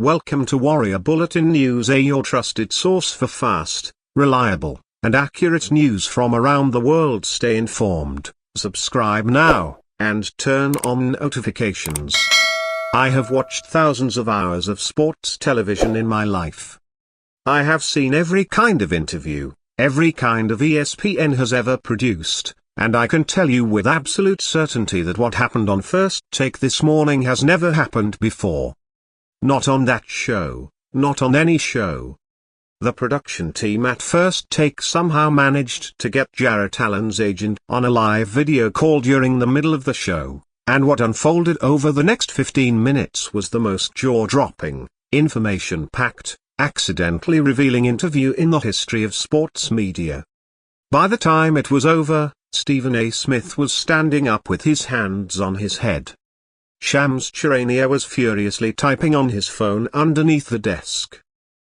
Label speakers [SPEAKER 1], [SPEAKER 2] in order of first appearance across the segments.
[SPEAKER 1] Welcome to Warrior Bulletin News, your trusted source for fast, reliable, and accurate news from around the world. Stay informed, subscribe now, and turn on notifications. I have watched thousands of hours of sports television in my life. I have seen every kind of interview, every kind of ESPN has ever produced, and I can tell you with absolute certainty that what happened on First Take this morning has never happened before. Not on that show, not on any show. The production team at First Take somehow managed to get Jarrett Allen's agent on a live video call during the middle of the show, and what unfolded over the next 15 minutes was the most jaw-dropping, information-packed, accidentally revealing interview in the history of sports media. By the time it was over, Stephen A. Smith was standing up with his hands on his head. Shams Charania was furiously typing on his phone underneath the desk.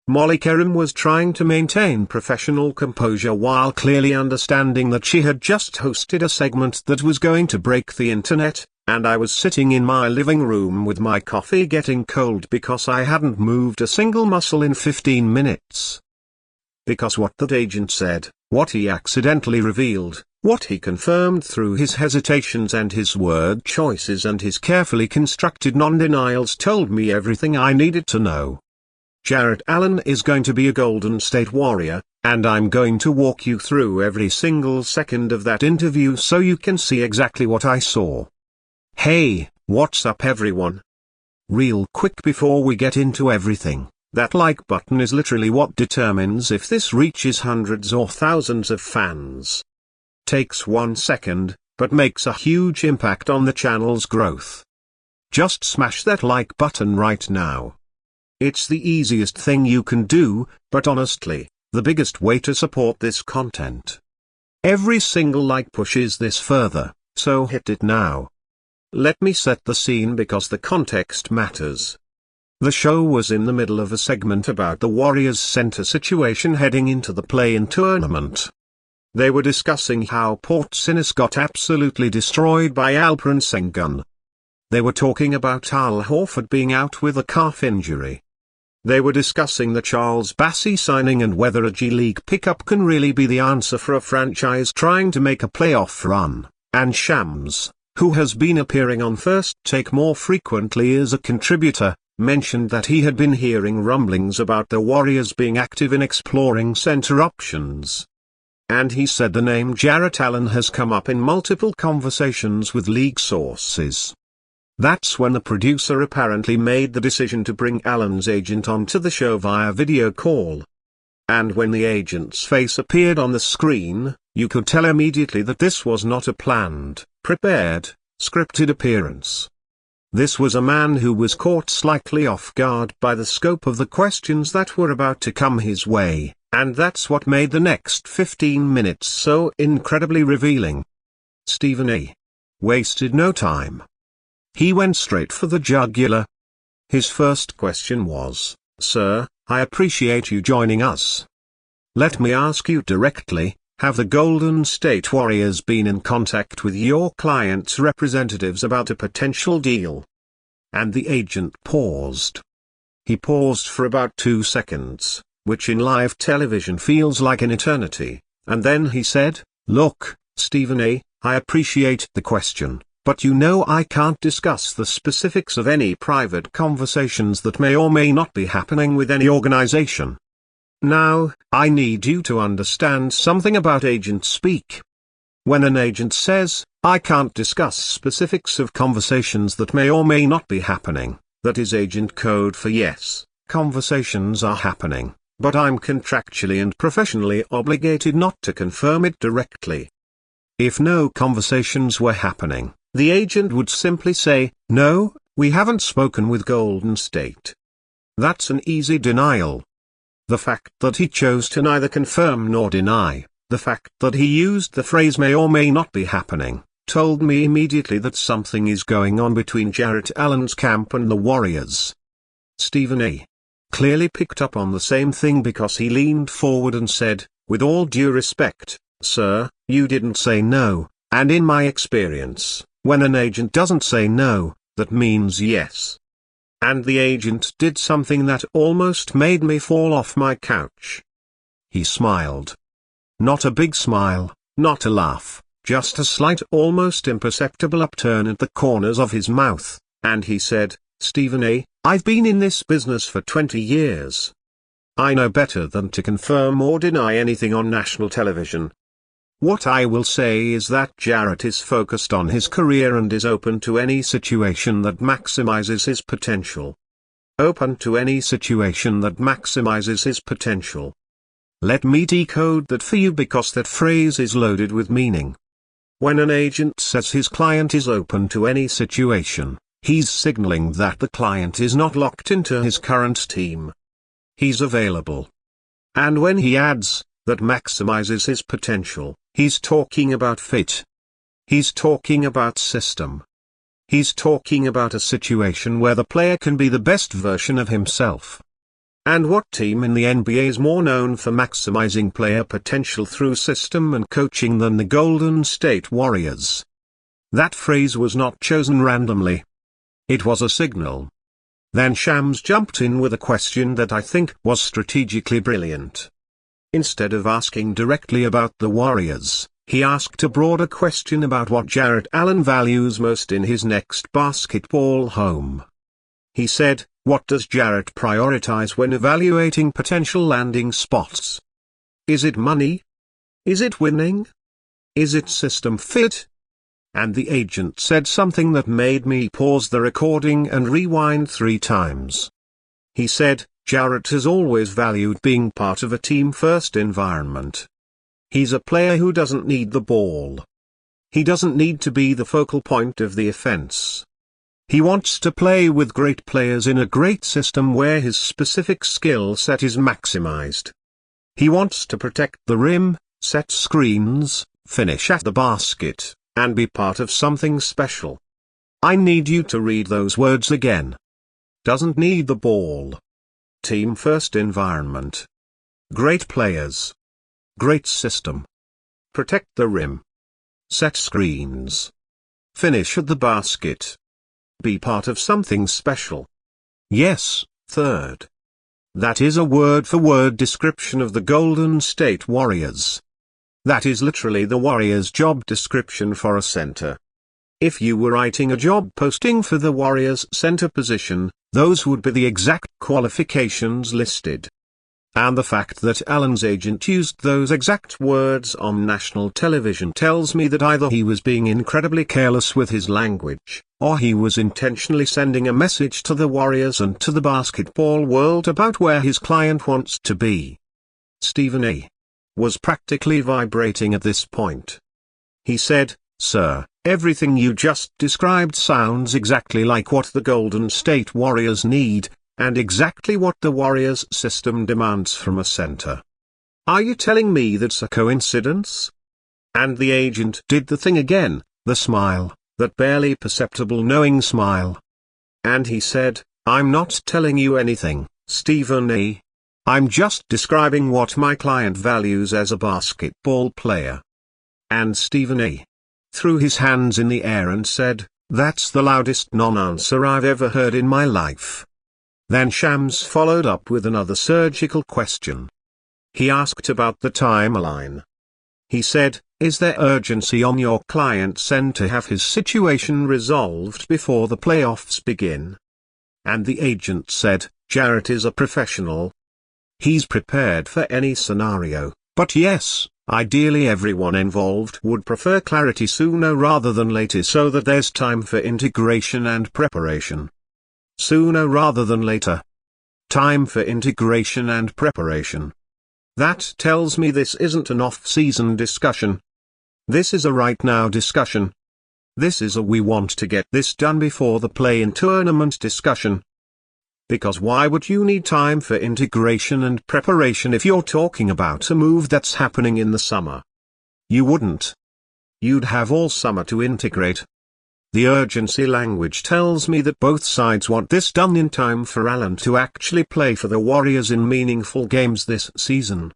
[SPEAKER 1] Molly Qerim was trying to maintain professional composure while clearly understanding that she had just hosted a segment that was going to break the internet, and I was sitting in my living room with my coffee getting cold because I hadn't moved a single muscle in 15 minutes. Because what that agent said, what he accidentally revealed, what he confirmed through his hesitations and his word choices and his carefully constructed non-denials told me everything I needed to know. Jarrett Allen is going to be a Golden State Warrior, and I'm going to walk you through every single second of that interview so you can see exactly what I saw. Hey, what's up everyone? Real quick before we get into everything, that like button is literally what determines if this reaches hundreds or thousands of fans. Takes 1 second, but makes a huge impact on the channel's growth. Just smash that like button right now. It's the easiest thing you can do, but honestly, the biggest way to support this content. Every single like pushes this further, so hit it now. Let me set the scene because the context matters. The show was in the middle of a segment about the Warriors' center situation heading into the play-in tournament. They were discussing how Porzingis got absolutely destroyed by Alperen Sengun. They were talking about Al Horford being out with a calf injury. They were discussing the Charles Bassey signing and whether a G League pickup can really be the answer for a franchise trying to make a playoff run, and Shams, who has been appearing on First Take more frequently as a contributor, mentioned that he had been hearing rumblings about the Warriors being active in exploring center options. And he said the name Jarrett Allen has come up in multiple conversations with league sources. That's when the producer apparently made the decision to bring Allen's agent onto the show via video call. And when the agent's face appeared on the screen, you could tell immediately that this was not a planned, prepared, scripted appearance. This was a man who was caught slightly off guard by the scope of the questions that were about to come his way. And that's what made the next 15 minutes so incredibly revealing. Stephen A. wasted no time. He went straight for the jugular. His first question was, "Sir, I appreciate you joining us. Let me ask you directly, have the Golden State Warriors been in contact with your client's representatives about a potential deal?" And the agent paused. He paused for about 2 seconds, which in live television feels like an eternity, and then he said, "Look, Stephen A., I appreciate the question, but you know I can't discuss the specifics of any private conversations that may or may not be happening with any organization. Now, I need you to understand something about agent speak. When an agent says, I can't discuss specifics of conversations that may or may not be happening, that is agent code for yes, conversations are happening. But I'm contractually and professionally obligated not to confirm it directly. If no conversations were happening, the agent would simply say, no, we haven't spoken with Golden State. That's an easy denial. The fact that he chose to neither confirm nor deny, the fact that he used the phrase may or may not be happening, told me immediately that something is going on between Jarrett Allen's camp and the Warriors. Stephen A. clearly picked up on the same thing because he leaned forward and said, with all due respect, "Sir, you didn't say no, and in my experience, when an agent doesn't say no, that means yes." And the agent did something that almost made me fall off my couch. He smiled. Not a big smile, not a laugh, just a slight, almost imperceptible upturn at the corners of his mouth, and he said, "Stephen A., I've been in this business for 20 years. I know better than to confirm or deny anything on national television. What I will say is that Jarrett is focused on his career and is open to any situation that maximizes his potential. Open to any situation that maximizes his potential." Let me decode that for you because that phrase is loaded with meaning. When an agent says his client is open to any situation, he's signaling that the client is not locked into his current team. He's available. And when he adds, that maximizes his potential, he's talking about fit. He's talking about system. He's talking about a situation where the player can be the best version of himself. And what team in the NBA is more known for maximizing player potential through system and coaching than the Golden State Warriors? That phrase was not chosen randomly. It was a signal. Then Shams jumped in with a question that I think was strategically brilliant. Instead of asking directly about the Warriors, he asked a broader question about what Jarrett Allen values most in his next basketball home. He said, "What does Jarrett prioritize when evaluating potential landing spots? Is it money? Is it winning? Is it system fit?" And the agent said something that made me pause the recording and rewind 3 times. He said, "Jarrett has always valued being part of a team-first environment. He's a player who doesn't need the ball. He doesn't need to be the focal point of the offense. He wants to play with great players in a great system where his specific skill set is maximized. He wants to protect the rim, set screens, finish at the basket, and be part of something special." I need you to read those words again. Doesn't need the ball. Team-first environment. Great players. Great system. Protect the rim. Set screens. Finish at the basket. Be part of something special. Yes, third. That is a word-for-word description of the Golden State Warriors. That is literally the Warriors' job description for a center. If you were writing a job posting for the Warriors' center position, those would be the exact qualifications listed. And the fact that Allen's agent used those exact words on national television tells me that either he was being incredibly careless with his language, or he was intentionally sending a message to the Warriors and to the basketball world about where his client wants to be. Stephen A. was practically vibrating at this point. He said, "Sir, everything you just described sounds exactly like what the Golden State Warriors need, and exactly what the Warriors system demands from a center. Are you telling me that's a coincidence?" And the agent did the thing again, the smile, that barely perceptible knowing smile. And he said, "I'm not telling you anything, Stephen A. I'm just describing what my client values as a basketball player." And Stephen A. threw his hands in the air and said, "That's the loudest non-answer I've ever heard in my life." Then Shams followed up with another surgical question. He asked about the timeline. He said, "Is there urgency on your client's end to have his situation resolved before the playoffs begin?" And the agent said, "Jarrett is a professional. He's prepared for any scenario, but yes, ideally everyone involved would prefer clarity sooner rather than later so that there's time for integration and preparation. Sooner rather than later. Time for integration and preparation. That tells me this isn't an off-season discussion. This is a right-now discussion. This is a we want to get this done before the play-in tournament discussion. Because why would you need time for integration and preparation if you're talking about a move that's happening in the summer? You wouldn't. You'd have all summer to integrate. The urgency language tells me that both sides want this done in time for Allen to actually play for the Warriors in meaningful games this season.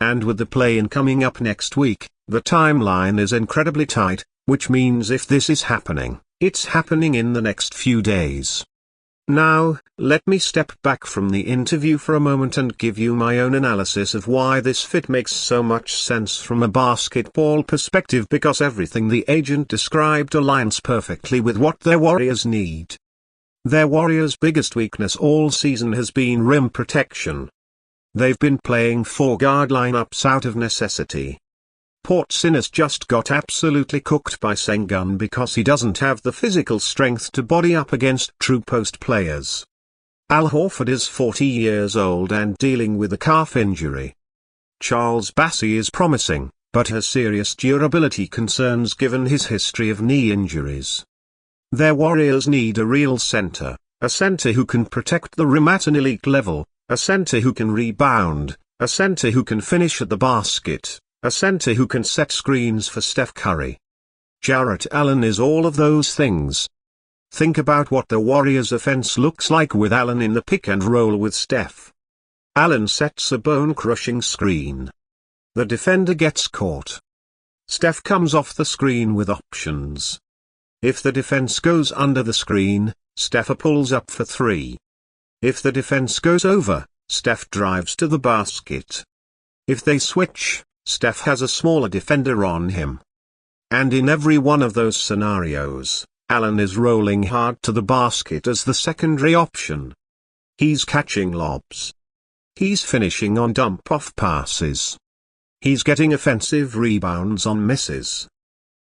[SPEAKER 1] And with the play-in coming up next week, the timeline is incredibly tight, which means if this is happening, it's happening in the next few days. Now, let me step back from the interview for a moment and give you my own analysis of why this fit makes so much sense from a basketball perspective, because everything the agent described aligns perfectly with what their Warriors need. Their Warriors' biggest weakness all season has been rim protection. They've been playing 4-guard lineups out of necessity. Portsinnis just got absolutely cooked by Sengun because he doesn't have the physical strength to body up against true post players. Al Horford is 40 years old and dealing with a calf injury. Charles Bassey is promising, but has serious durability concerns given his history of knee injuries. Their Warriors need a real center, a center who can protect the rim at an elite level, a center who can rebound, a center who can finish at the basket, a center who can set screens for Steph Curry. Jarrett Allen is all of those things. Think about what the Warriors' offense looks like with Allen in the pick and roll with Steph. Allen sets a bone-crushing screen. The defender gets caught. Steph comes off the screen with options. If the defense goes under the screen, Steph pulls up for 3. If the defense goes over, Steph drives to the basket. If they switch, Steph has a smaller defender on him. And in every one of those scenarios, Allen is rolling hard to the basket as the secondary option. He's catching lobs. He's finishing on dump-off passes. He's getting offensive rebounds on misses.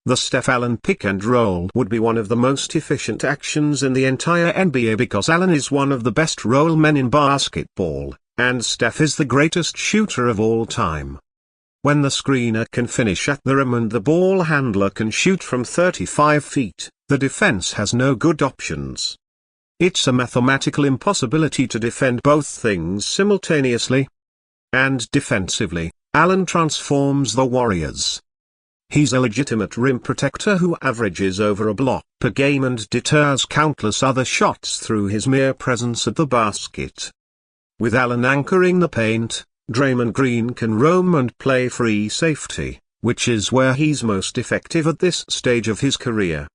[SPEAKER 1] The Steph Allen pick and roll would be one of the most efficient actions in the entire NBA because Allen is one of the best roll men in basketball, and Steph is the greatest shooter of all time. When the screener can finish at the rim and the ball handler can shoot from 35 feet, the defense has no good options. It's a mathematical impossibility to defend both things simultaneously. And defensively, Allen transforms the Warriors. He's a legitimate rim protector who averages over a block per game and deters countless other shots through his mere presence at the basket. With Allen anchoring the paint, Draymond Green can roam and play free safety, which is where he's most effective at this stage of his career.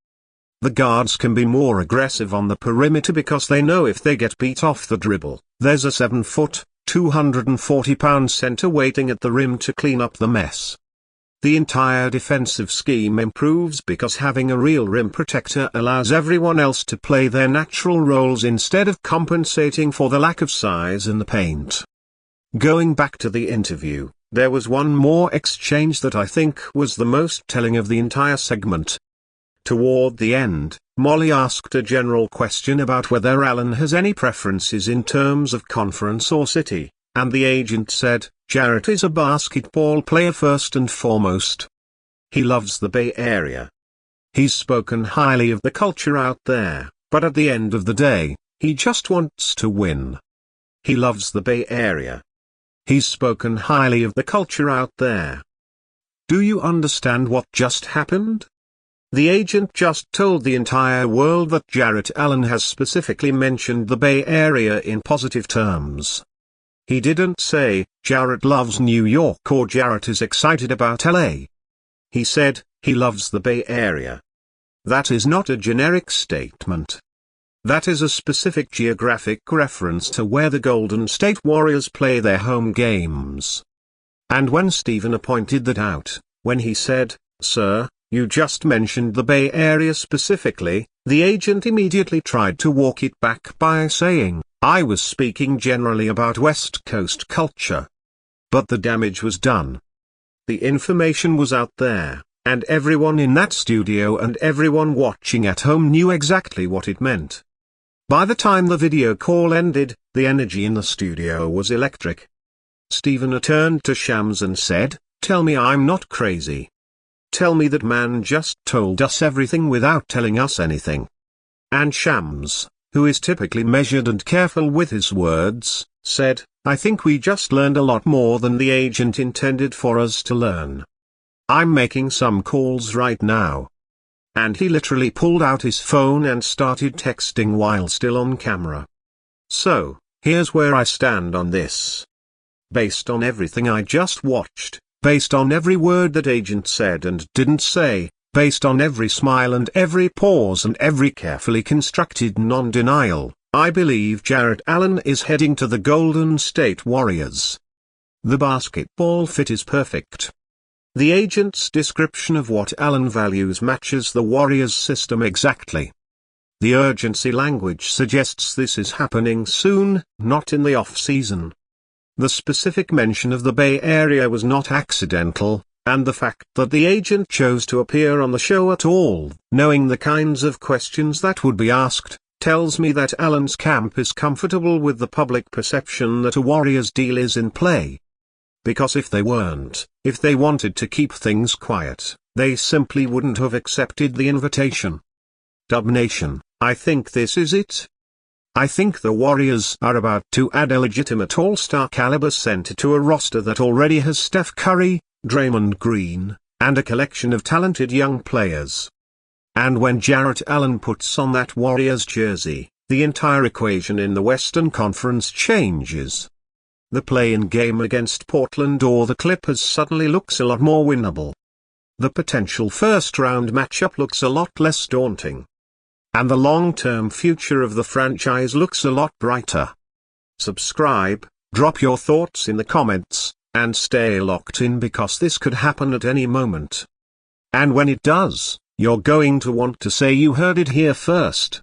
[SPEAKER 1] The guards can be more aggressive on the perimeter because they know if they get beat off the dribble, there's a 7-foot, 240-pound center waiting at the rim to clean up the mess. The entire defensive scheme improves because having a real rim protector allows everyone else to play their natural roles instead of compensating for the lack of size in the paint. Going back to the interview, there was one more exchange that I think was the most telling of the entire segment. Toward the end, Molly asked a general question about whether Allen has any preferences in terms of conference or city, and the agent said, "Jarrett is a basketball player first and foremost. He loves the Bay Area. He's spoken highly of the culture out there, but at the end of the day, he just wants to win. He loves the Bay Area. He's spoken highly of the culture out there." Do you understand what just happened? The agent just told the entire world that Jarrett Allen has specifically mentioned the Bay Area in positive terms. He didn't say, Jarrett loves New York or Jarrett is excited about LA. He said, he loves the Bay Area. That is not a generic statement. That is a specific geographic reference to where the Golden State Warriors play their home games. And when Stephen pointed that out, when he said, "Sir, you just mentioned the Bay Area specifically," the agent immediately tried to walk it back by saying, "I was speaking generally about West Coast culture." But the damage was done. The information was out there, and everyone in that studio and everyone watching at home knew exactly what it meant. By the time the video call ended, the energy in the studio was electric. Stephen turned to Shams and said, "Tell me I'm not crazy. Tell me that man just told us everything without telling us anything." And Shams, who is typically measured and careful with his words, said, "I think we just learned a lot more than the agent intended for us to learn. I'm making some calls right now." And he literally pulled out his phone and started texting while still on camera. So, here's where I stand on this. Based on everything I just watched, based on every word that agent said and didn't say, based on every smile and every pause and every carefully constructed non-denial, I believe Jarrett Allen is heading to the Golden State Warriors. The basketball fit is perfect. The agent's description of what Allen values matches the Warriors' system exactly. The urgency language suggests this is happening soon, not in the off-season. The specific mention of the Bay Area was not accidental, and the fact that the agent chose to appear on the show at all, knowing the kinds of questions that would be asked, tells me that Allen's camp is comfortable with the public perception that a Warriors deal is in play. Because if they weren't, if they wanted to keep things quiet, they simply wouldn't have accepted the invitation. Dub Nation, I think this is it. I think the Warriors are about to add a legitimate all-star caliber center to a roster that already has Steph Curry, Draymond Green, and a collection of talented young players. And when Jarrett Allen puts on that Warriors jersey, the entire equation in the Western Conference changes. The play-in game against Portland or the Clippers suddenly looks a lot more winnable. The potential first-round matchup looks a lot less daunting. And the long-term future of the franchise looks a lot brighter. Subscribe, drop your thoughts in the comments, and stay locked in because this could happen at any moment. And when it does, you're going to want to say you heard it here first.